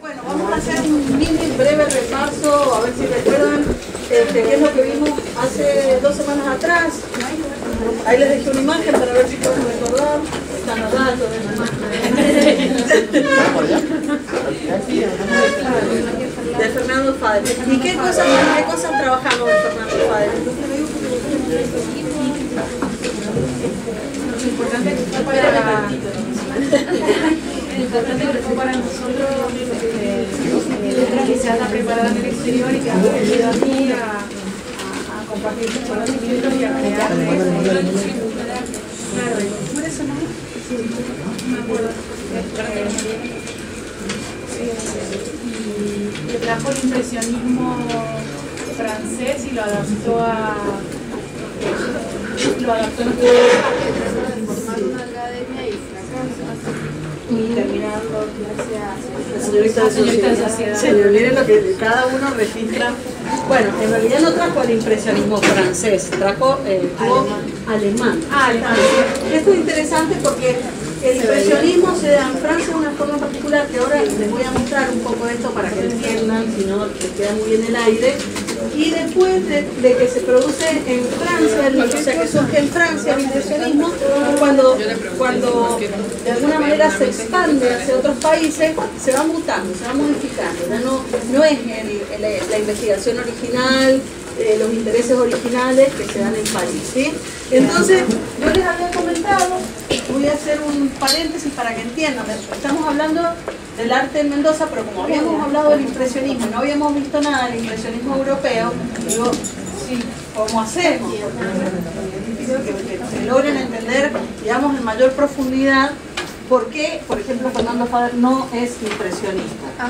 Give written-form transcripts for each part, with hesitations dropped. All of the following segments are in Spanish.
Bueno, vamos a hacer un mini breve repaso, a ver si recuerdan qué es lo que vimos hace 2 semanas atrás. Ahí les dejé una imagen para ver si pueden recordar. Están los datos de la imagen. De Fernando Fader. ¿Y qué cosas trabajamos de Fernando Fader? Lo importante que fue para nosotros letras que se han preparado en el exterior y que han venido aquí a compartir sus conocimientos y a crear. Claro, ¿por eso no? Sí, no me acuerdo. Y trajo el impresionismo francés y lo adaptó a una academia y Y terminando, gracias. la señorita de sociedad. Señor, miren lo que cada uno registra. Bueno, en realidad no trajo el impresionismo francés, trajo alemán. alemán. Esto es interesante porque el impresionismo se da en Francia de una forma particular, que ahora les voy a mostrar un poco de esto para que entiendan, si no les queda muy bien el aire. Y después de que se produce en Francia, o sea que surge en Francia el impresionismo, cuando de alguna manera se expande hacia otros países, se va mutando, se va modificando. Ya no es la investigación original, los intereses originales que se dan en París, ¿sí? Entonces, yo les había comentado, voy a hacer un paréntesis para que entiendan, estamos hablando del arte en Mendoza, pero como habíamos hablado del impresionismo, no habíamos visto nada del impresionismo europeo, digo, sí, ¿cómo hacemos? Es difícil que se logren entender, digamos, en mayor profundidad por qué, por ejemplo, Fernando Fader no es impresionista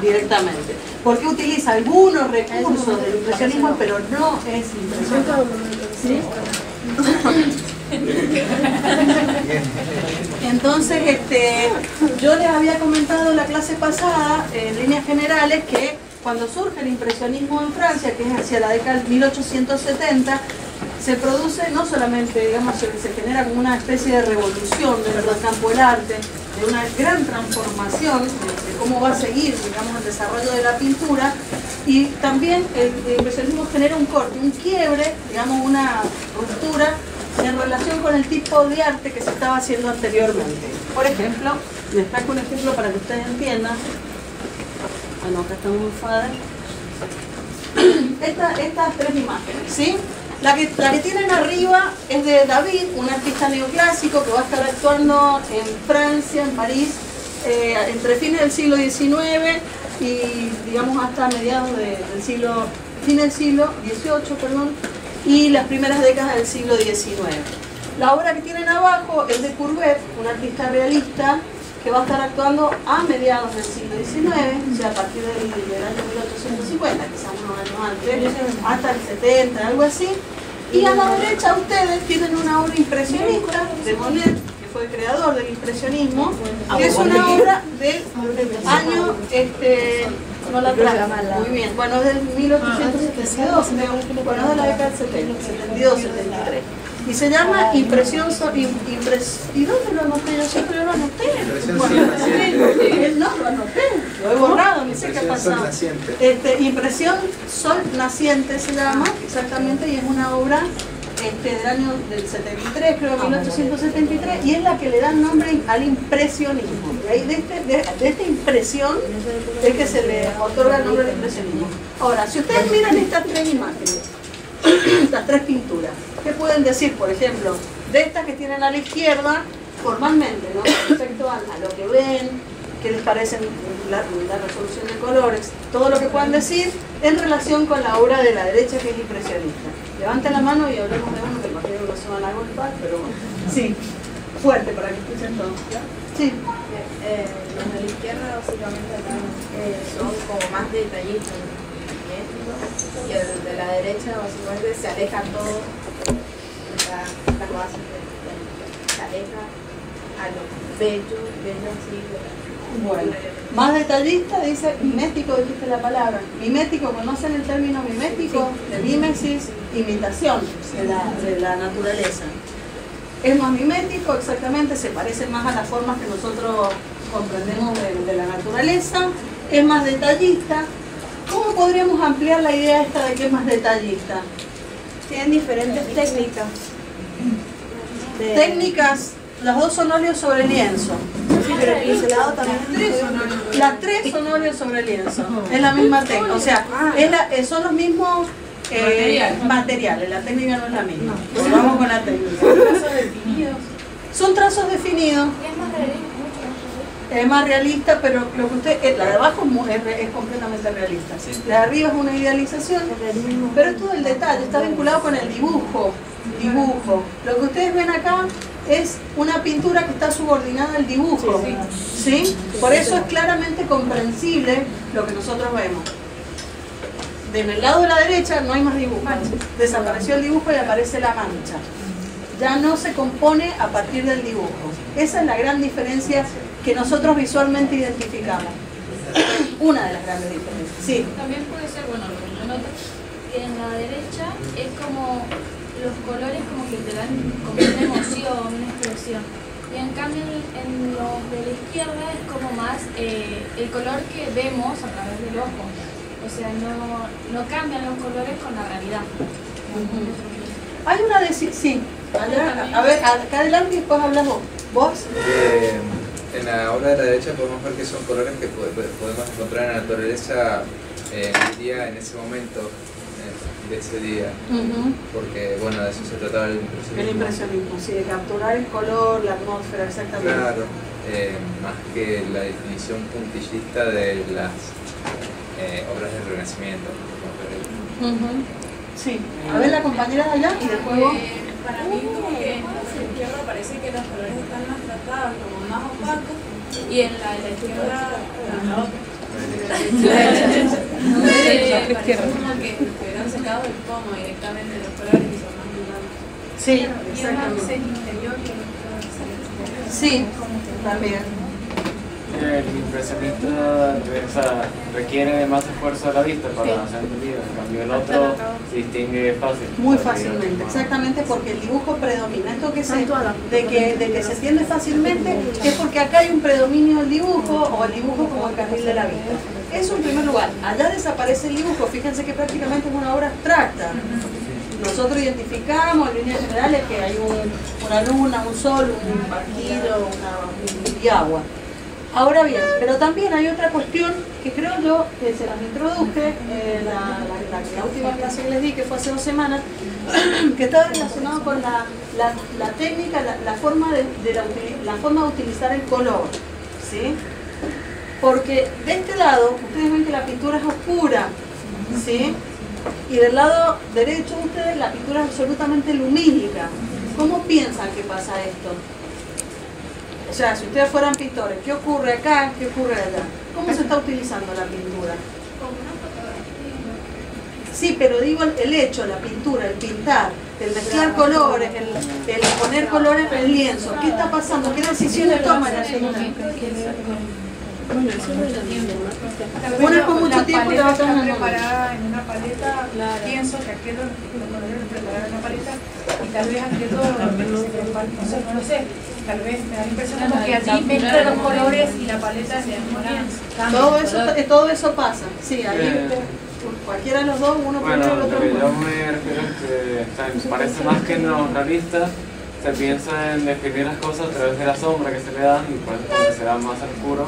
directamente. ¿Por qué utiliza algunos recursos del impresionismo, pero no es impresionista? ¿Sí? Entonces, yo les había comentado en la clase pasada, en líneas generales, que cuando surge el impresionismo en Francia, que es hacia la década de 1870, se produce no solamente, digamos, se genera como una especie de revolución dentro del campo del arte, de una gran transformación de cómo va a seguir, digamos, el desarrollo de la pintura, y también el impresionismo genera un corte, un quiebre, digamos, una ruptura en relación con el tipo de arte que se estaba haciendo anteriormente. Por ejemplo, les traigo un ejemplo para que ustedes entiendan. Bueno, acá estamos en Fader. Estas 3 imágenes, ¿sí? La que tienen arriba es de David, un artista neoclásico que va a estar actuando en Francia, en París, entre fines del siglo XIX y, digamos, hasta mediados del siglo, fin del siglo XVIII, perdón, y las primeras décadas del siglo XIX. La obra que tienen abajo es de Courbet, un artista realista que va a estar actuando a mediados del siglo XIX, o sea, a partir del año 1850, quizás unos años antes, hasta el 70, algo así. Y a la derecha ustedes tienen una obra impresionista de Monet, que fue el creador del impresionismo, que es una obra del año, no la traje, muy bien, bueno, es del 1872, bueno, es de la década del 70, 72, 73. Y se llama Impresión ¿Y dónde lo anoté? Yo siempre lo anoté. No, lo anoté. Lo he borrado, ni sé qué ha pasado. Impresión Sol Naciente se llama, exactamente, y es una obra del año del 73, creo, 1873, y es la que le da nombre al impresionismo. Y ahí de esta impresión es que se le otorga el nombre al impresionismo. Ahora, si ustedes miran estas 3 imágenes, estas 3 pinturas, ¿qué pueden decir, por ejemplo, de estas que tienen a la izquierda, formalmente, ¿no? Respecto a lo que ven, qué les parece la resolución de colores, todo lo que puedan decir en relación con la obra de la derecha, que es impresionista? Levanten la mano y hablemos de uno, que imagino que no se van a golpear, pero bueno. Sí, fuerte para que escuchen todos. Sí. Los de la izquierda básicamente son como más detallistas, y el de la derecha básicamente se alejan todos, las bases se aleja a los bellos así. Bueno, más detallista dice mimético, dijiste la palabra. Mimético, ¿conocen el término mimético? De mimesis, imitación de la naturaleza. Es más mimético, exactamente, se parece más a las formas que nosotros comprendemos de la naturaleza. es más detallista. ¿Cómo podríamos ampliar la idea esta de que es más detallista? Tienen diferentes técnicas. Técnicas, los dos son óleos sobre lienzo. Sí, pero el pincelado también. Las tres son óleos sobre lienzo. Es la misma técnica. O sea, son los mismos materiales. La técnica no es la misma. Pues vamos con la técnica. Son trazos definidos. Es más realista, pero lo que usted, la de abajo es completamente realista. La de arriba es una idealización, pero todo el detalle está vinculado con el dibujo. Lo que ustedes ven acá es una pintura que está subordinada al dibujo. ¿Sí? Por eso es claramente comprensible lo que nosotros vemos. En el lado de la derecha no hay más dibujo. Desapareció el dibujo y aparece la mancha. Ya no se compone a partir del dibujo. Esa es la gran diferencia que nosotros visualmente identificamos. Una de las grandes diferencias. Sí. También puede ser, bueno, lo que yo noto, que en la derecha es como los colores como que te dan como una emoción, una expresión. Y en cambio en los de la izquierda es como más el color que vemos a través del ojo. O sea, no cambian los colores con la realidad. Hay una sí. A ver, acá adelante y después hablas vos. ¿Vos? En la obra de la derecha podemos ver que son colores que podemos encontrar en la naturaleza el día, en ese momento de ese día. Porque, bueno, de eso se trataba el impresionismo. El impresionismo, sí, de capturar el color, la atmósfera, exactamente. Claro, más que la definición puntillista de las obras del Renacimiento. Sí, a ver la compañera de allá y después vos. Para mí como que en la izquierda parece que los colores están más tratados, como más opacos, y en la de la izquierda la otra. Parece como que estuvieran sacados del pomo directamente los colores y son más brillantes. Sí, Y es más diseño interior que los colores. Sí, también. El impresionista requiere de más esfuerzo a la vista para ser entendido, en cambio el otro se distingue fácil. Muy fácilmente, exactamente, porque el dibujo predomina. Esto que de que se entiende fácilmente es porque acá hay un predominio del dibujo o el dibujo como el carril de la vista. Eso en primer lugar. Allá desaparece el dibujo, fíjense que prácticamente es una obra abstracta. Nosotros identificamos en líneas generales que hay una luna, un sol, un barquillo y agua. Ahora bien, pero también hay otra cuestión que creo yo que se las introduje la última clase que les di, que fue hace 2 semanas, que está relacionado con la técnica, la forma de utilizar el color, ¿sí? Porque de este lado, ustedes ven que la pintura es oscura, ¿sí? Y del lado derecho ustedes la pintura es absolutamente lumínica. ¿Cómo piensan que pasa esto? O sea, si ustedes fueran pintores, ¿qué ocurre acá? ¿Qué ocurre allá? ¿Cómo se está utilizando la pintura? Sí, pero digo el hecho, la pintura, el pintar, el mezclar colores, el poner colores en el lienzo. ¿Qué está pasando? ¿Qué decisiones toman en ese momento? Una es con mucho tiempo y la otra está preparada en una paleta, pienso que aquel los colores preparados en una paleta y tal vez aquel no lo sé, tal vez me da la impresión como que allí mezclan los colores y la paleta se demora. Todo eso pasa, sí, ahí cualquiera de los dos, uno bueno, primero y el otro lo que yo después. me refiero es que parece más que en los realistas se piensa en definir las cosas a través de la sombra que se le dan y por eso como que se da más oscuro.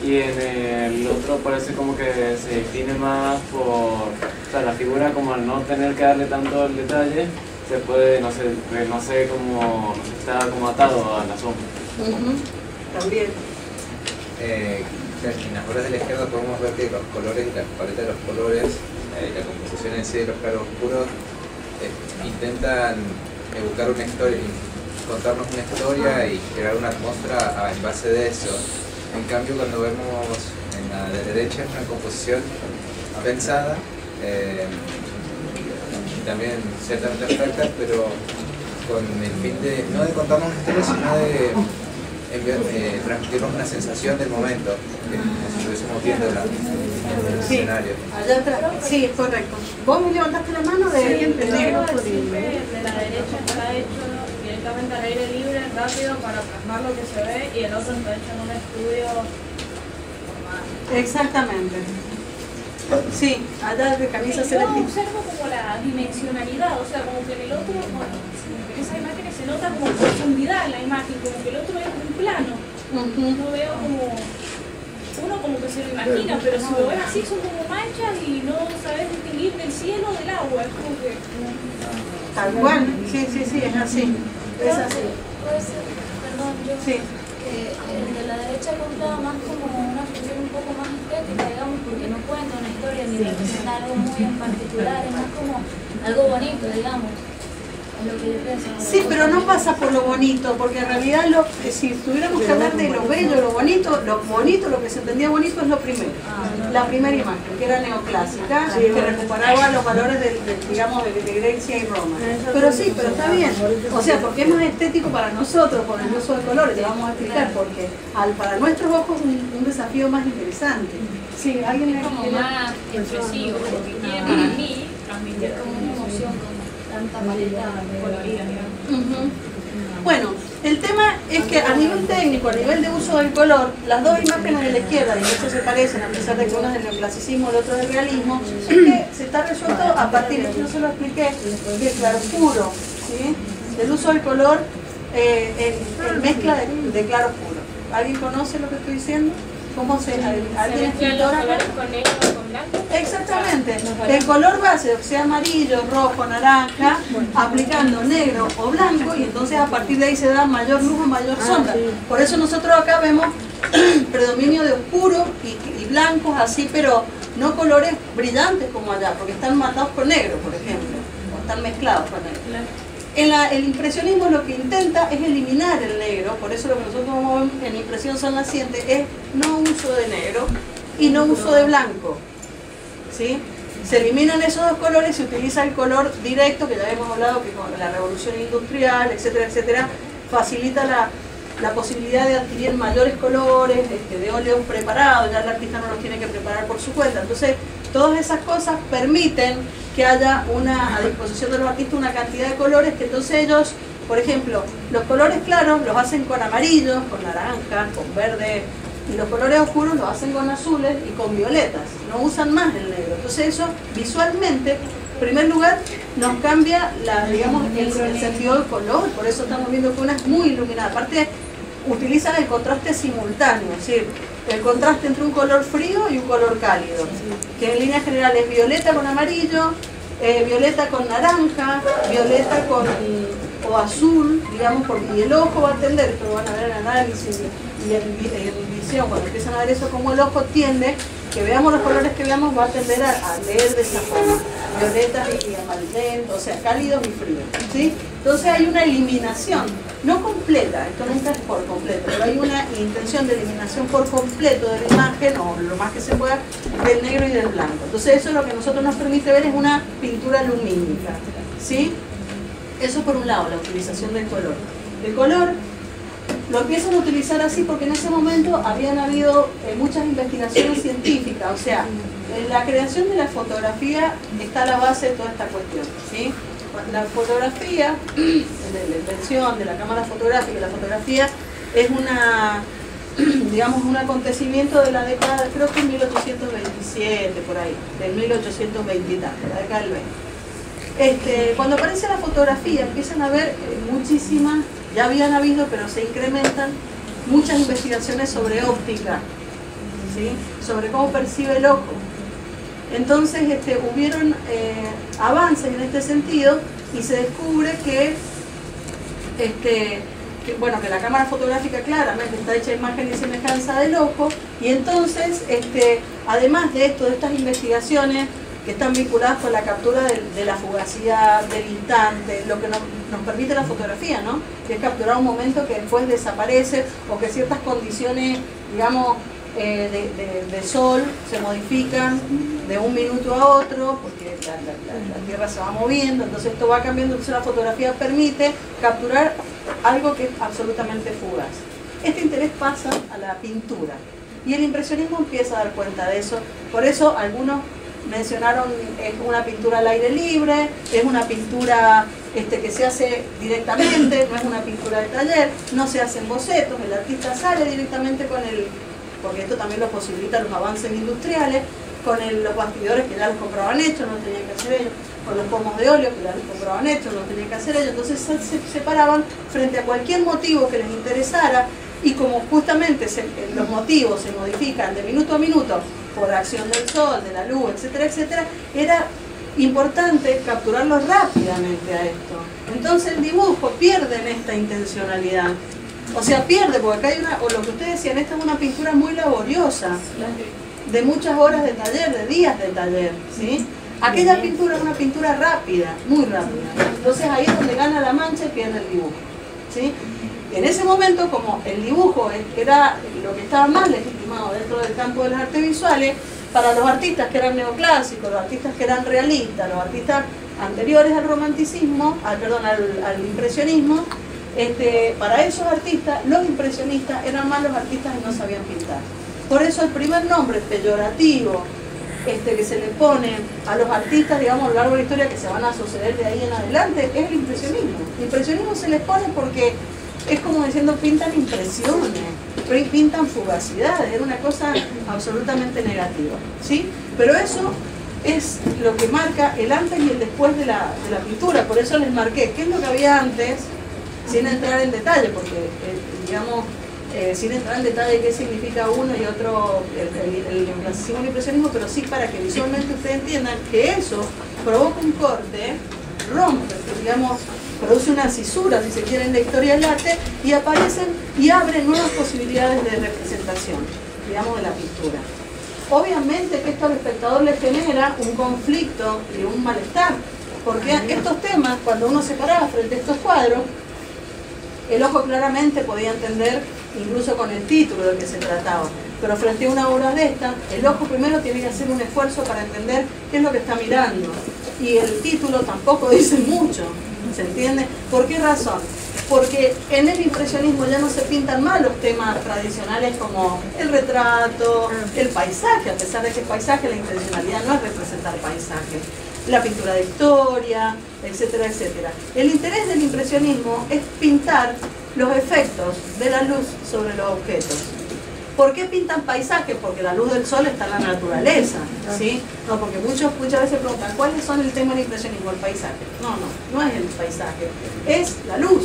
Y en el otro parece como que se define más por, o sea, la figura como al no tener que darle tanto el detalle, se puede, no sé cómo está como atado a la sombra. También. En las obras de la izquierda podemos ver que los colores y la paleta de los colores, la composición en sí de los claros oscuros, intentan evocar una historia, contarnos una historia y crear una atmósfera en base de eso. En cambio, cuando vemos en la de derecha es una composición pensada, y también ciertamente abstracta, pero con el fin de, no de contarnos una historia, sino de transmitirnos una sensación del momento, como si estuviésemos viendo el escenario. Allá atrás, sí, es correcto. ¿Vos me levantaste la mano de El negro de la derecha está hecho directamente al aire libre, rápido, para plasmar lo que se ve, y el otro está hecho en un estudio formal. Exactamente. Sí, allá de camisa Yo celeste. observo como la dimensionalidad, o sea, como que en el otro, bueno, en esas imágenes se nota como profundidad en la imagen, como que el otro es un plano. No veo como, uno como que se lo imagina, pero si lo ves así son como manchas y no sabes distinguir del cielo del agua, es como que... Tal cual, sí, es así. Es así. Puede ser, perdón, yo... Sí. El de la derecha contaba más como una función un poco más estética, digamos, porque no cuenta una historia ni representa algo muy en particular, es más como algo bonito, digamos. Es lo que yo pienso. Sí, pero no pasa por lo bonito, porque en realidad si tuviéramos que hablar de lo bello, lo bonito, lo que se entendía bonito es lo primero. La primera imagen, que era neoclásica, que recuperaba los valores digamos, de Grecia y Roma. Pero sí, pero está bien. O sea, porque es más estético para nosotros por el uso de colores, te vamos a explicar, porque para nuestros ojos es un desafío más interesante. Sí, alguien es como más expresivo, porque quiere para mí transmitir como una emoción con tanta paleta colorida, digamos. Bueno, el tema es que a nivel técnico, a nivel de uso del color, las dos imágenes de la izquierda, y de hecho se parecen, a pesar de que una es del neoclasicismo y el otro del realismo, es que se está resuelto a partir, yo se lo expliqué, del claroscuro, ¿sí? Del uso del color en mezcla de claroscuro. ¿Alguien conoce lo que estoy diciendo? ¿Cómo alguien es pintor acá? ¿Con negro o con blanco? Exactamente. El color base, o sea amarillo, rojo, naranja, aplicando negro o blanco, y entonces a partir de ahí se da mayor luz o mayor sombra. Por eso nosotros acá vemos predominio de oscuro y blancos así, pero no colores brillantes como allá, porque están matados con negro, por ejemplo, o están mezclados con negro. El impresionismo lo que intenta es eliminar el negro, por eso lo que nosotros vemos en impresión San Naciente es no uso de negro y no uso de blanco, ¿sí? Se eliminan esos dos colores y se utiliza el color directo, que ya hemos hablado que con la revolución industrial, etcétera, etcétera, facilita la posibilidad de adquirir mayores colores, de óleos preparados, ya el artista no los tiene que preparar por su cuenta. Entonces, todas esas cosas permiten que haya a disposición de los artistas una cantidad de colores que entonces ellos, por ejemplo, los colores claros los hacen con amarillos, con naranjas, con verde, y los colores oscuros los hacen con azules y con violetas, no usan más el negro. Entonces eso visualmente, en primer lugar, nos cambia digamos, el sentido del color, por eso estamos viendo que una es muy iluminada. Aparte, utilizan el contraste simultáneo, es decir, el contraste entre un color frío y un color cálido, que en línea general es violeta con amarillo, violeta con naranja, violeta o azul, digamos, y el ojo va a tender, esto lo van a ver en análisis y en visión, cuando empiezan a ver eso, como el ojo tiende, que veamos los colores que veamos, va a tender a leer de esa forma, violetas y amarillentos, o sea, cálidos y fríos, ¿sí? Entonces hay una eliminación, no completa, esto nunca es por completo, pero hay una intención de eliminación por completo de la imagen, o lo más que se pueda, del negro y del blanco. Entonces eso lo que a nosotros nos permite ver es una pintura lumínica, ¿sí? Eso por un lado, la utilización del color. El color lo empiezan a utilizar así porque en ese momento habían habido muchas investigaciones científicas, o sea, en la creación de la fotografía está la base de toda esta cuestión, ¿sí? La fotografía, la invención de la cámara fotográfica, la fotografía es digamos, un acontecimiento de la década, creo que en 1827, por ahí, del 1820 y tal, la década del 20. Cuando aparece la fotografía empiezan a haber muchísimas, ya habían habido, pero se incrementan muchas investigaciones sobre óptica, ¿sí? Sobre cómo percibe el ojo. Entonces hubieron avances en este sentido y se descubre que la cámara fotográfica claramente está hecha imagen y semejanza del ojo, y entonces además de estas investigaciones que están vinculadas con la captura de la fugacidad, del instante, lo que nos permite la fotografía, ¿no? Que es capturar un momento que después desaparece, o que ciertas condiciones, digamos, de sol se modifican de un minuto a otro, porque la Tierra se va moviendo, entonces esto va cambiando, entonces la fotografía permite capturar algo que es absolutamente fugaz. Este interés pasa a la pintura, y el impresionismo empieza a dar cuenta de eso, por eso algunos mencionaron es una pintura al aire libre, es una pintura que se hace directamente, no es una pintura de taller, no se hacen bocetos, el artista sale directamente porque esto también lo posibilita los avances industriales, con los bastidores que ya los compraban hechos, no tenían que hacer ellos, con los pomos de óleo que ya los compraban hechos, no tenían que hacer ellos, entonces se paraban frente a cualquier motivo que les interesara, y como justamente los motivos se modifican de minuto a minuto por acción del sol, de la luz, etcétera, etcétera, era importante capturarlo rápidamente a esto. Entonces el dibujo pierde en esta intencionalidad. O sea, pierde, porque acá hay o lo que ustedes decían, esta es una pintura muy laboriosa, de muchas horas de taller, de días de taller, ¿sí? Aquella pintura es una pintura rápida, muy rápida. Entonces ahí es donde gana la mancha y pierde el dibujo, ¿sí? En ese momento, como el dibujo era lo que estaba más legitimado dentro del campo de las artes visuales, para los artistas que eran neoclásicos, los artistas que eran realistas, los artistas anteriores al romanticismo, al impresionismo, para esos artistas, los impresionistas eran más los artistas que no sabían pintar. Por eso el primer nombre peyorativo que se le pone a los artistas, digamos, a lo largo de la historia que se van a suceder de ahí en adelante, es el impresionismo. El impresionismo se les pone porque es como diciendo, pintan impresiones, pintan fugacidades, era una cosa absolutamente negativa, ¿sí? Pero eso es lo que marca el antes y el después de la pintura. Por eso les marqué qué es lo que había antes, sin entrar en detalle, porque digamos, sin entrar en detalle qué significa uno y otro, el neoclasicismo y el impresionismo, pero sí para que visualmente ustedes entiendan que eso provoca un corte, rompe, digamos, produce una cisura, si se quiere, en la historia del arte, y aparecen y abren nuevas posibilidades de representación, digamos, de la pintura. Obviamente que esto al espectador le genera un conflicto y un malestar, porque estos temas, cuando uno se paraba frente a estos cuadros, el ojo claramente podía entender, incluso con el título de que se trataba, pero frente a una obra de esta, el ojo primero tiene que hacer un esfuerzo para entender qué es lo que está mirando, y el título tampoco dice mucho, ¿se entiende? ¿Por qué razón? Porque en el impresionismo ya no se pintan más los temas tradicionales como el retrato, el paisaje, a pesar de que el paisaje, la intencionalidad no es representar paisaje, la pintura de historia, etcétera, etcétera. El interés del impresionismo es pintar los efectos de la luz sobre los objetos. ¿Por qué pintan paisajes? Porque la luz del sol está en la naturaleza, ¿sí? No, porque muchas veces preguntan, ¿cuáles son el tema del impresionismo? El paisaje. No es el paisaje, es la luz.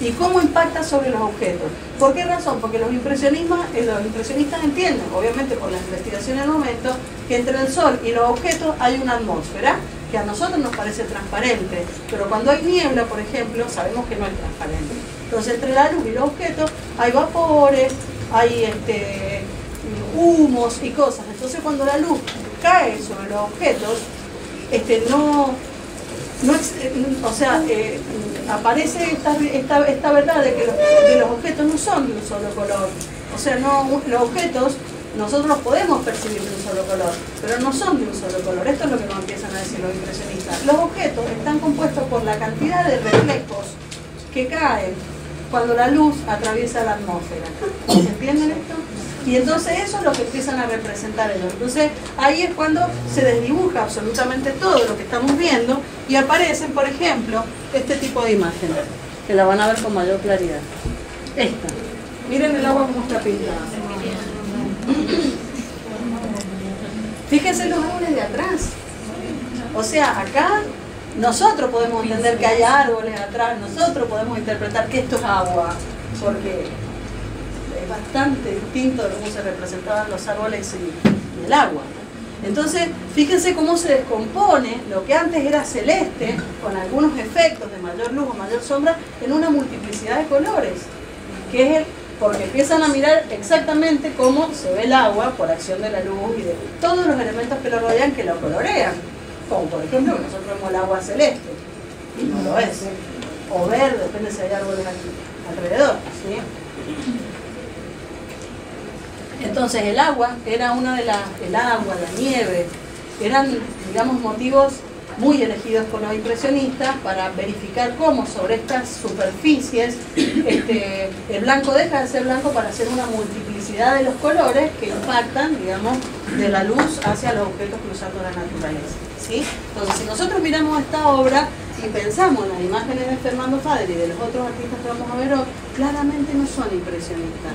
¿Y cómo impacta sobre los objetos? ¿Por qué razón? Porque los impresionistas entienden, obviamente por las investigaciones del momento, que entre el sol y los objetos hay una atmósfera que a nosotros nos parece transparente, pero cuando hay niebla, por ejemplo, sabemos que no es transparente. Entonces, entre la luz y los objetos hay vapores, hay humos y cosas. Entonces, cuando la luz cae sobre los objetos, aparece esta verdad de que los objetos no son de un solo color. O sea, los objetos nosotros los podemos percibir de un solo color, pero no son de un solo color. Esto es lo que nos empiezan a decir los impresionistas. Los objetos están compuestos por la cantidad de reflejos que caen cuando la luz atraviesa la atmósfera. ¿Se entienden esto? Y entonces eso es lo que empiezan a representar ellos. Entonces ahí es cuando se desdibuja absolutamente todo lo que estamos viendo y aparecen, por ejemplo, este tipo de imágenes, que la van a ver con mayor claridad. Esta. Miren el agua como está pintada. Fíjense los árboles de atrás. O sea, acá nosotros podemos entender que hay árboles atrás, nosotros podemos interpretar que esto es agua, porque es bastante distinto de cómo se representaban los árboles y el agua. Entonces, fíjense cómo se descompone lo que antes era celeste, con algunos efectos de mayor luz o mayor sombra, en una multiplicidad de colores, que es porque empiezan a mirar exactamente cómo se ve el agua por acción de la luz y de todos los elementos que lo rodean que lo colorean. Como por ejemplo, nosotros vemos el agua celeste, y no lo es, o verde, depende si hay árboles aquí alrededor, ¿sí? Entonces el agua era el agua, la nieve, eran, digamos, motivos muy elegidos por los impresionistas para verificar cómo sobre estas superficies el blanco deja de ser blanco para hacer una multiplicidad de los colores que impactan, digamos, de la luz hacia los objetos cruzando la naturaleza, ¿sí? Entonces, si nosotros miramos esta obra y pensamos en las imágenes de Fernando Fader y de los otros artistas que vamos a ver hoy, claramente no son impresionistas.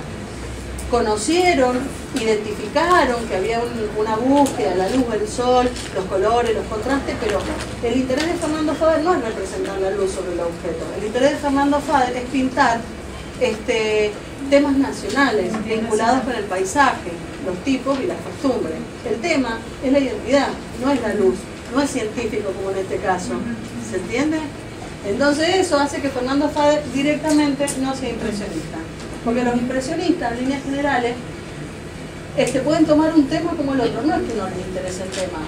conocieron, identificaron que había una búsqueda, la luz, el sol, los colores, los contrastes, pero el interés de Fernando Faber no es representar la luz sobre el objeto. El interés de Fernando Faber es pintar temas nacionales vinculados con el paisaje, los tipos y las costumbres. El tema es la identidad, no es la luz, no es científico como en este caso. ¿Se entiende? Entonces eso hace que Fernando Faber directamente no sea impresionista. Porque los impresionistas, en líneas generales, pueden tomar un tema como el otro. No es que no les interese el tema.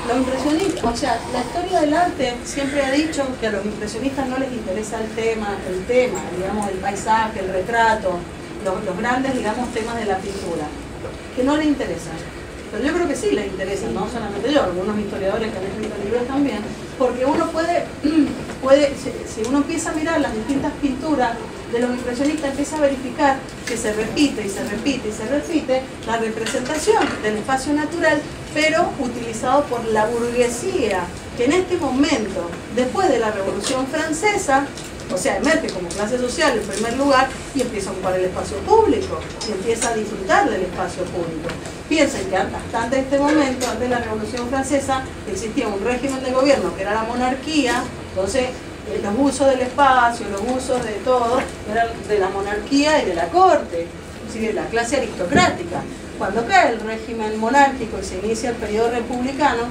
Los impresionistas, o sea, la historia del arte siempre ha dicho que a los impresionistas no les interesa el tema, digamos, el paisaje, el retrato, los grandes, digamos, temas de la pintura, que no les interesan. Pero yo creo que sí les interesa, no solamente yo, algunos historiadores que han escrito libros también, porque uno puede si uno empieza a mirar las distintas pinturas de los impresionistas, empieza a verificar que se repite y se repite y se repite la representación del espacio natural, pero utilizado por la burguesía, que en este momento, después de la Revolución Francesa, o sea, emerge como clase social en primer lugar y empieza a ocupar el espacio público y empieza a disfrutar del espacio público. Piensen que hasta antes de este momento, antes de la Revolución Francesa, existía un régimen de gobierno que era la monarquía, entonces los usos del espacio, los usos de todo, eran de la monarquía y de la corte, es decir, de la clase aristocrática. Cuando cae el régimen monárquico y se inicia el periodo republicano,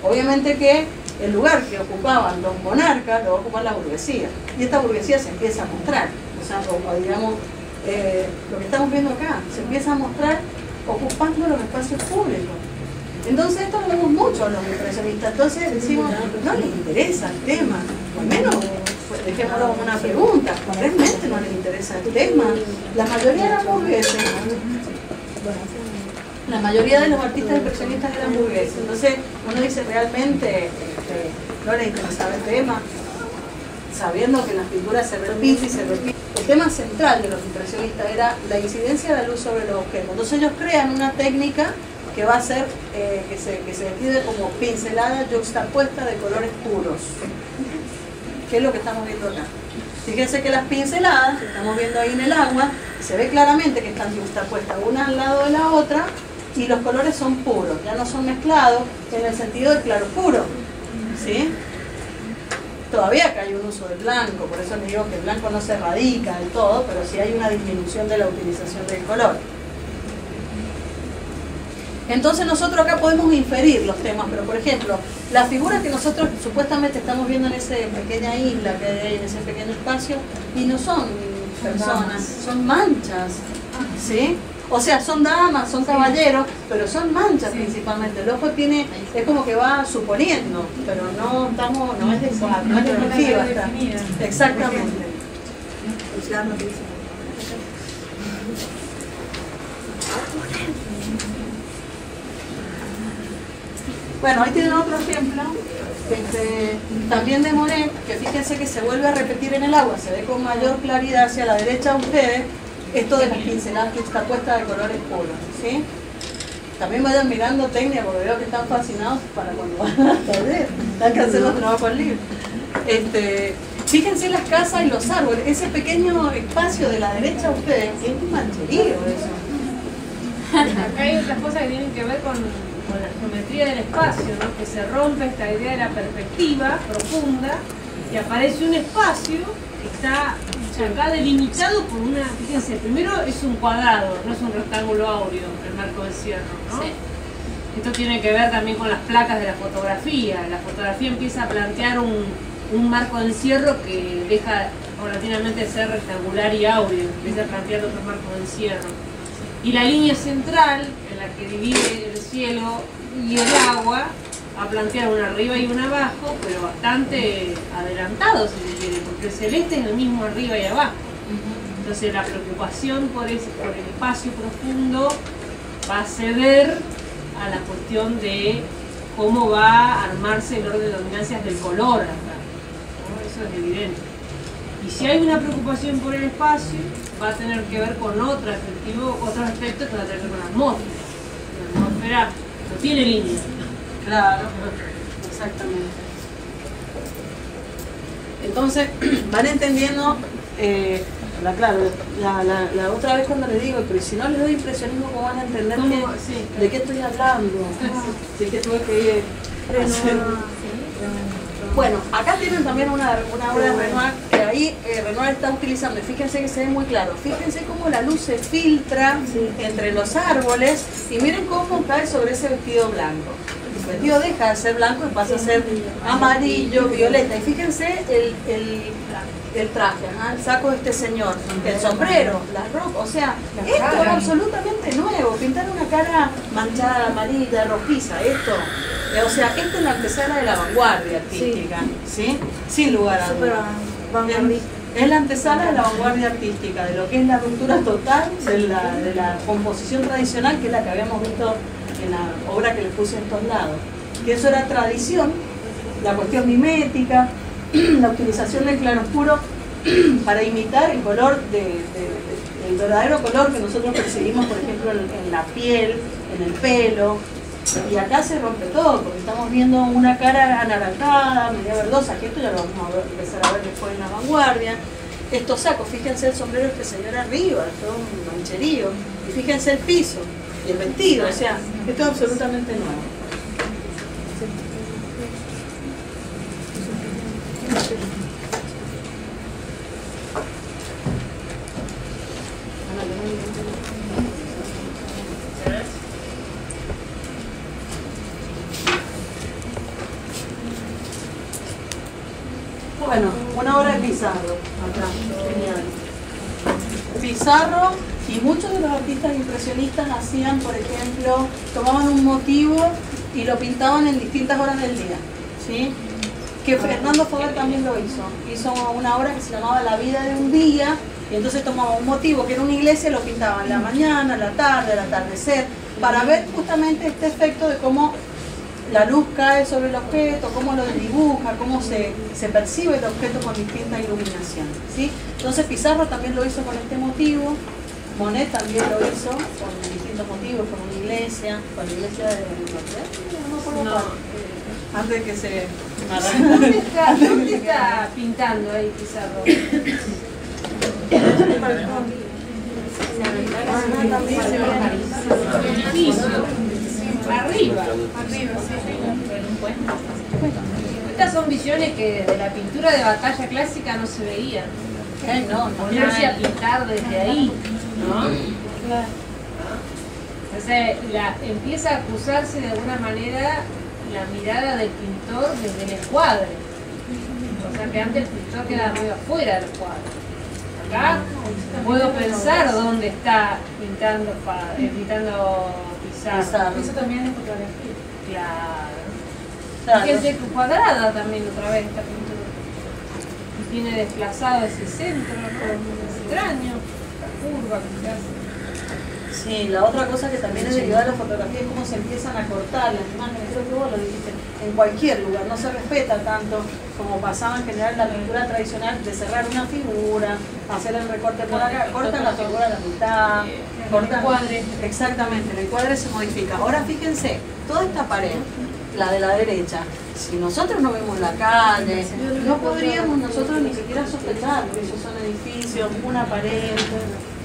obviamente que el lugar que ocupaban los monarcas lo va a ocupar la burguesía. Y esta burguesía se empieza a mostrar, o sea, como digamos, lo que estamos viendo acá, se empieza a mostrar ocupando los espacios públicos. Entonces esto lo vemos mucho a los impresionistas. Entonces decimos, no les interesa el tema, o al menos dejémoslo como una pregunta, realmente no les interesa el tema. La mayoría eran burgueses. La mayoría de los artistas impresionistas eran burgueses. Entonces uno dice, realmente no les interesaba el tema, sabiendo que en las pinturas se repite y se repite. El tema central de los impresionistas era la incidencia de la luz sobre los objetos. Entonces ellos crean una técnica que va a ser, que se describe como pincelada yuxtapuesta de colores puros, que es lo que estamos viendo acá. Fíjense que las pinceladas que estamos viendo ahí en el agua, se ve claramente que están yuxtapuestas una al lado de la otra, y los colores son puros, ya no son mezclados en el sentido del claroscuro, ¿sí? Todavía acá hay un uso del blanco, por eso les digo que el blanco no se erradica del todo, pero sí hay una disminución de la utilización del color. Entonces nosotros acá podemos inferir los temas, pero por ejemplo, las figuras que nosotros supuestamente estamos viendo en esa pequeña isla que hay en ese pequeño espacio, y no son personas, son manchas, ¿sí? O sea, son damas, son caballeros, pero son manchas principalmente. El ojo es como que va suponiendo, pero no es definitiva. Exactamente. Bueno, ahí tienen otro ejemplo, también de Monet, que fíjense que se vuelve a repetir en el agua, se ve con mayor claridad hacia la derecha de ustedes, esto de las pinceladas juxtapuestas de colores puros, ¿sí? También vayan mirando técnica, porque veo que están fascinados para cuando van a taller, dan que hacer los trabajos libres. Fíjense las casas y los árboles, ese pequeño espacio de la derecha de ustedes, es un mancherío eso. Acá hay otras cosas que tienen que ver con la geometría del espacio, ¿no? Que se rompe esta idea de la perspectiva profunda y aparece un espacio que está acá delimitado por una, fíjense, primero es un cuadrado, no es un rectángulo áureo, el marco de encierro, ¿no? Sí. Esto tiene que ver también con las placas de la fotografía. La fotografía empieza a plantear un marco de encierro que deja paulatinamente de ser rectangular y áureo, empieza a plantear otro marco de encierro. Y la línea central, en la que divide el cielo y el agua, a plantear una arriba y una abajo, pero bastante adelantado, si se quiere, porque el celeste es el mismo arriba y abajo. Entonces la preocupación por el espacio profundo va a ceder a la cuestión de cómo va a armarse el orden de dominancias del color acá, ¿no? Eso es evidente. Y si hay una preocupación por el espacio, va a tener que ver con otros aspectos que va a tener que ver con la atmósfera. La atmósfera no tiene línea. Claro, exactamente. Entonces, van entendiendo Claro, la otra vez cuando les digo, pero si no les doy impresionismo, ¿cómo van a entender de qué estoy hablando? De qué tuve que hacer. Bueno, acá tienen también una obra de Renoir, que ahí Renoir está utilizando, y fíjense que se ve muy claro, fíjense cómo la luz se filtra entre los árboles, y miren cómo cae sobre ese vestido blanco. El vestido deja de ser blanco y pasa a ser amarillo, violeta, y fíjense el traje, el saco de este señor, el sombrero, la ropa, o sea, esto es absolutamente nuevo, pintar una cara manchada, amarilla, rojiza, o sea, esto es la antesala de la vanguardia artística, ¿sí? Sin lugar a dudas. Es la antesala de la vanguardia artística, de lo que es la ruptura total de la composición tradicional, que es la que habíamos visto en la obra que les puse en estos lados. Que eso era tradición, la cuestión mimética, la utilización del claroscuro para imitar el color el verdadero color que nosotros percibimos, por ejemplo, en la piel, en el pelo. Y acá se rompe todo, porque estamos viendo una cara anaranjada, media verdosa, que esto ya lo vamos a empezar a ver después en la vanguardia. Estos sacos, fíjense el sombrero de este señor arriba, todo un mancherío. Y fíjense el piso y el vestido, o sea, esto es absolutamente nuevo. Bueno, una obra de Pizarro, acá, genial. Pizarro y muchos de los artistas impresionistas hacían, por ejemplo, tomaban un motivo y lo pintaban en distintas horas del día, ¿sí? Que Fernando Foguet también lo hizo una obra que se llamaba La vida de un día, y entonces tomaba un motivo que era una iglesia y lo pintaba en la mañana, en la tarde, al atardecer, para ver justamente este efecto de cómo la luz cae sobre el objeto, cómo lo dibuja, cómo se percibe el objeto con distinta iluminación, ¿sí? Entonces Pizarro también lo hizo con este motivo, Monet también lo hizo con distintos motivos, con una iglesia, con la iglesia de antes de que se... ¿Dónde está pintando ahí Pizarro? Arriba, sí. Estas son visiones que de la pintura de batalla clásica no se veían. No Ponerse a pintar desde ahí, ¿no? Entonces empieza a acusarse de alguna manera la mirada del pintor desde el encuadre. O sea que antes el pintor queda muy afuera del cuadro. Acá puedo pensar dónde está pintando Pizarro. Eso también es fotografía. Claro. Fíjense que cuadrada también otra vez esta pintura. Y tiene desplazado ese centro, ¿no? Es extraño, la curva que se hace. Sí, la otra cosa que también es derivada de la fotografía es cómo se empiezan a cortar las imágenes. Creo que vos lo dijiste, en cualquier lugar, no se respeta tanto como pasaba en general en la pintura tradicional de cerrar una figura, hacer el recorte por acá, cortan la figura a la mitad, cortan el encuadre. Exactamente, el encuadre se modifica. Ahora fíjense, toda esta pared, la de la derecha, si nosotros no vemos la calle, no podríamos nosotros ni siquiera sospechar que esos son edificios, una pared.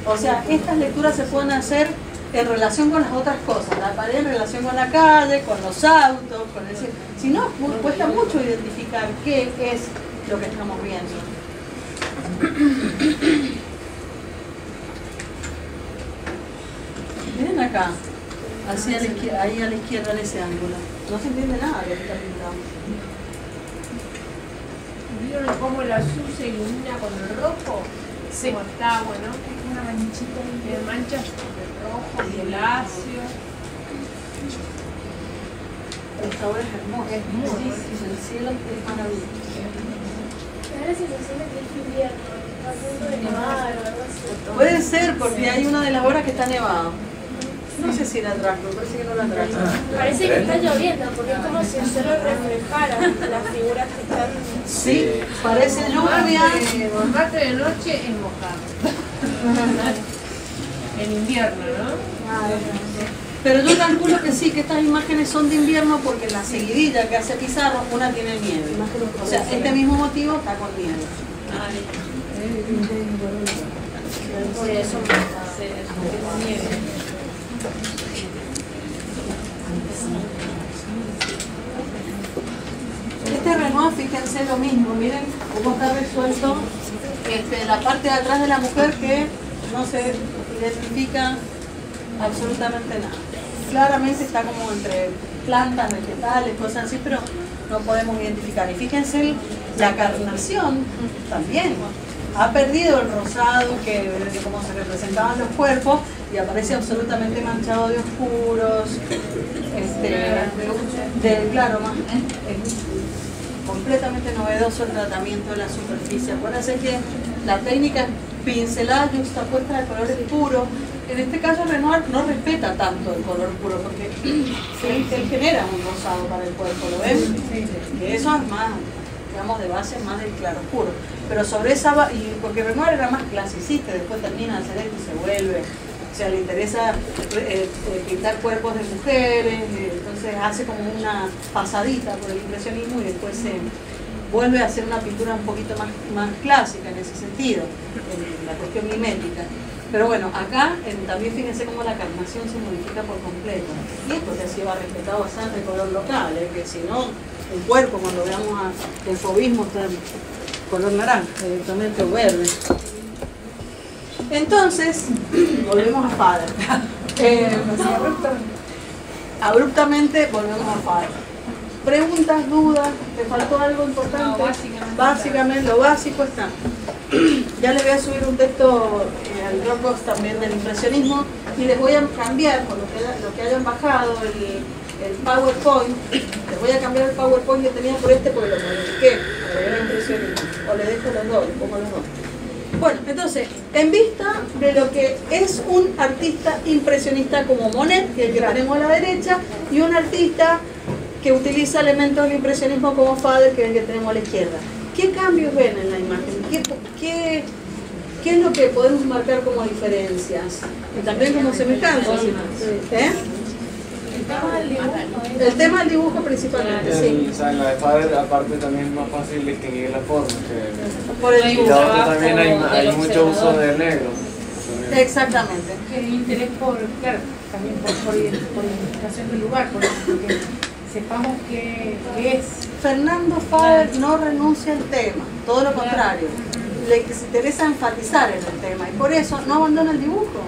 O sea, estas lecturas se pueden hacer en relación con las otras cosas, la pared en relación con la calle, con los autos, con el cielo. Si no, cuesta mucho identificar qué es lo que estamos viendo. Miren acá, hacia la izquierda, ahí a la izquierda en ese ángulo. No se entiende nada de lo que está pintado. ¿Vieron cómo el azul se ilumina con el rojo? Sí. Como está, bueno, Una manchita tiene manchas de rojo, violáceo. Esta obra es hermosa. Es muy hermosa. El cielo es maravilloso. Me da la sensación de que es invierno, está a punto de nevar o algo así. Puede ser, porque hay una de las horas que está nevado. No sé si la trajo, parece que no la trajo. Parece que está lloviendo, porque es como si el cielo reflejara las figuras que están... Sí, parece lluvia. Borrarte de noche es mojado. En invierno, ¿no? Pero yo calculo que sí, que estas imágenes son de invierno porque en la seguidilla que hace Pizarro, una tiene nieve. O sea, este mismo motivo está con nieve. Sí, eso me gusta. Sí, que nieve. Este Renoir, fíjense lo mismo, miren cómo está resuelto la parte de atrás de la mujer que no se identifica absolutamente nada. Claramente está como entre plantas, vegetales, cosas así, pero no podemos identificar. Y fíjense la carnación también. Ha perdido el rosado que como se representaban los cuerpos y aparece absolutamente manchado de oscuros, claro, más, es completamente novedoso el tratamiento de la superficie. Acuérdense que la técnica es pincelada juxtapuesta de colores puros. En este caso Renoir no respeta tanto el color puro porque él genera un rosado para el cuerpo, ¿lo ven? Que eso es más, digamos, de base más del claroscuro. Pero sobre esa, porque Renoir era más clasicista, después termina de hacer esto y se vuelve, o sea, le interesa pintar cuerpos de mujeres, entonces hace como una pasadita por el impresionismo y después se vuelve a hacer una pintura un poquito más clásica en ese sentido, en la cuestión mimética. Pero bueno, acá también fíjense cómo la carnación se modifica por completo. Y es porque así va respetado bastante el color local, que si no, el cuerpo cuando veamos el fauvismo está en color naranja, directamente, o verde. Entonces, volvemos a Fader. Abruptamente volvemos a Fader. Preguntas, dudas, ¿te faltó algo importante? No, básicamente lo básico está. Ya les voy a subir un texto al Dropbox también del impresionismo y les voy a cambiar, por lo que hayan bajado el PowerPoint, les voy a cambiar el PowerPoint que tenía por porque lo modifiqué para el impresionismo. O le dejo los dos, le pongo los dos. Bueno, entonces, en vista de lo que es un artista impresionista como Monet, que es el que tenemos a la derecha, y un artista que utiliza elementos del impresionismo como Fader, que es el que tenemos a la izquierda. ¿Qué cambios ven en la imagen? ¿Qué es lo que podemos marcar como diferencias? Y también como semejanzas. El tema del dibujo principalmente, sí. O sea, en la de Fader, aparte, también es más fácil distinguir la forma. Por el dibujo. Y la otra también hay mucho uso de negro. Exactamente. El interés por, claro, también por identificación del lugar, porque sepamos qué es. Fernando Fader no renuncia al tema, todo lo contrario. Le interesa enfatizar en el tema y por eso no abandona el dibujo.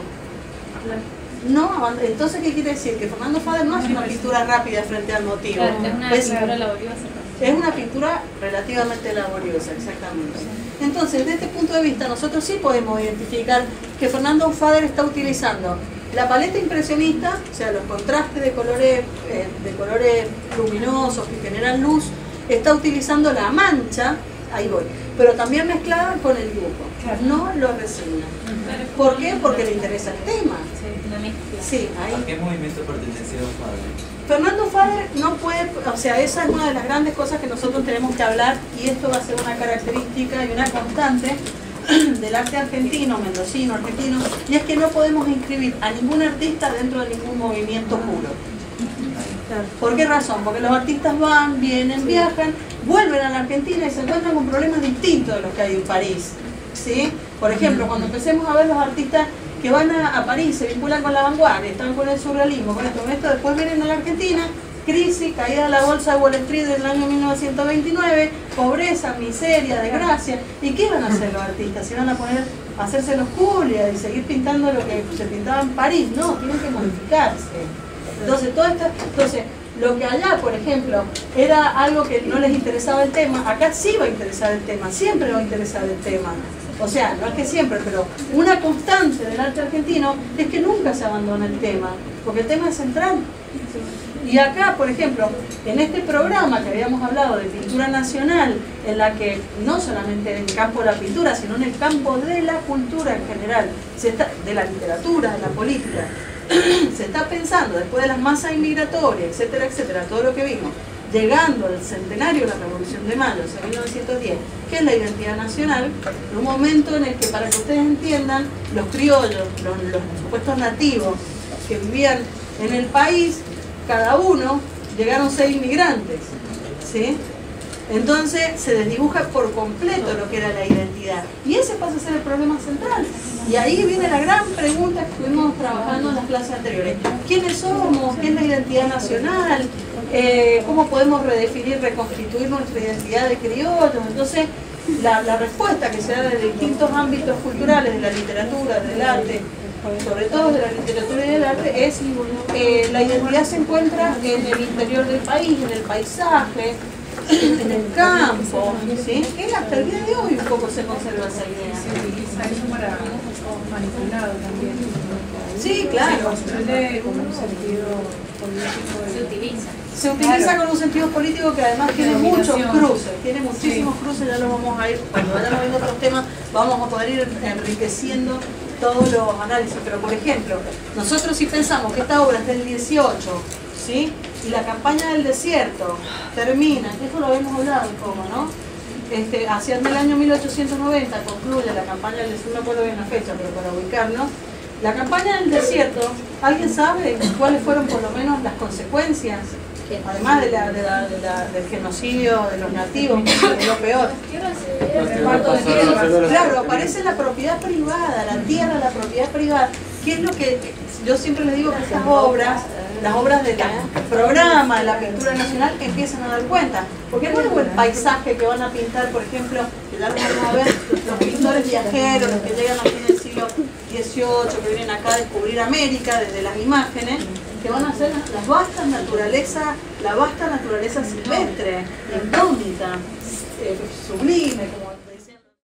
Entonces, ¿qué quiere decir? Que Fernando Fader no hace una pintura rápida frente al motivo. Claro, es una pintura laboriosa. Es una pintura relativamente laboriosa, exactamente. Entonces, desde este punto de vista, nosotros sí podemos identificar que Fernando Fader está utilizando la paleta impresionista, o sea, los contrastes de colores luminosos que generan luz, está utilizando la mancha, ahí voy, pero también mezclada con el dibujo, no lo resigna. ¿Por qué? Porque le interesa el tema. Sí, ahí. ¿A qué movimiento pertenecía Fader? Fernando Fader no puede, o sea, esa es una de las grandes cosas que nosotros tenemos que hablar y esto va a ser una característica y una constante del arte argentino, mendocino, argentino, y es que no podemos inscribir a ningún artista dentro de ningún movimiento puro. ¿Por qué razón? Porque los artistas van, vienen, viajan, vuelven a la Argentina y se encuentran con problemas distintos de los que hay en París, ¿sí? Por ejemplo, cuando empecemos a ver los artistas que van a París, se vinculan con la vanguardia, están con el surrealismo, con esto, después vienen a la Argentina, crisis, caída de la bolsa de Wall Street en el año 1929, pobreza, miseria, desgracia. ¿Y qué van a hacer los artistas? ¿Se van a poner a hacerse los Julias y seguir pintando lo que se pintaba en París? No, tienen que modificarse. Entonces, lo que allá, por ejemplo, era algo que no les interesaba el tema, acá sí va a interesar el tema, siempre va a interesar el tema. O sea, no es que siempre, pero una constante del arte argentino es que nunca se abandona el tema, porque el tema es central. Y acá, por ejemplo, en este programa que habíamos hablado de pintura nacional, en la que no solamente en el campo de la pintura, sino en el campo de la cultura en general, de la literatura, de la política, se está pensando, después de las masas inmigratorias, etcétera, etcétera, todo lo que vimos, llegando al centenario de la Revolución de Mayo, o sea, 1910, que es la identidad nacional, en un momento en el que, para que ustedes entiendan, los criollos, los supuestos nativos que vivían en el país, cada uno llegaron 6 inmigrantes, ¿sí? Entonces se desdibuja por completo lo que era la identidad. Y ese pasa a ser el problema central. Y ahí viene la gran pregunta que estuvimos trabajando en las clases anteriores. ¿Quiénes somos? ¿Qué es la identidad nacional? ¿Cómo podemos redefinir, reconstituir nuestra identidad de criollos? Entonces, la respuesta que se da desde distintos ámbitos culturales, de la literatura, del arte, sobre todo de la literatura y del arte, es la identidad se encuentra en el interior del país, en el paisaje, en el campo, ¿sí? Que hasta el día de hoy un poco se conserva esa idea. Se utiliza eso para manipulado también. Sí, claro. Como un sentido político. Se utiliza con un sentido político que además tiene muchos cruces, tiene muchísimos cruces, ya lo vamos a ir, cuando vayamos viendo otros temas, vamos a poder ir enriqueciendo todos los análisis. Pero por ejemplo, nosotros si pensamos que esta obra es del 18, ¿sí? Y la campaña del desierto termina, que eso lo habíamos hablado un poco, ¿no? Hacia el año 1890 concluye la campaña del desierto, no recuerdo bien la fecha, pero para ubicarnos, la campaña del desierto, ¿alguien sabe cuáles fueron por lo menos las consecuencias? Además del genocidio de los nativos, que es lo peor. Claro, aparece la propiedad privada, la tierra, la propiedad privada. ¿Qué es lo que yo siempre les digo que estas obras, las obras del programa de la pintura nacional, empiezan a dar cuenta? Porque no es el paisaje que van a pintar, por ejemplo, que ya lo vamos a ver, los pintores viajeros, los que llegan aquí del siglo XVIII, que vienen acá a descubrir América desde las imágenes, que van a hacer la vasta naturaleza silvestre, indómita, sublime, como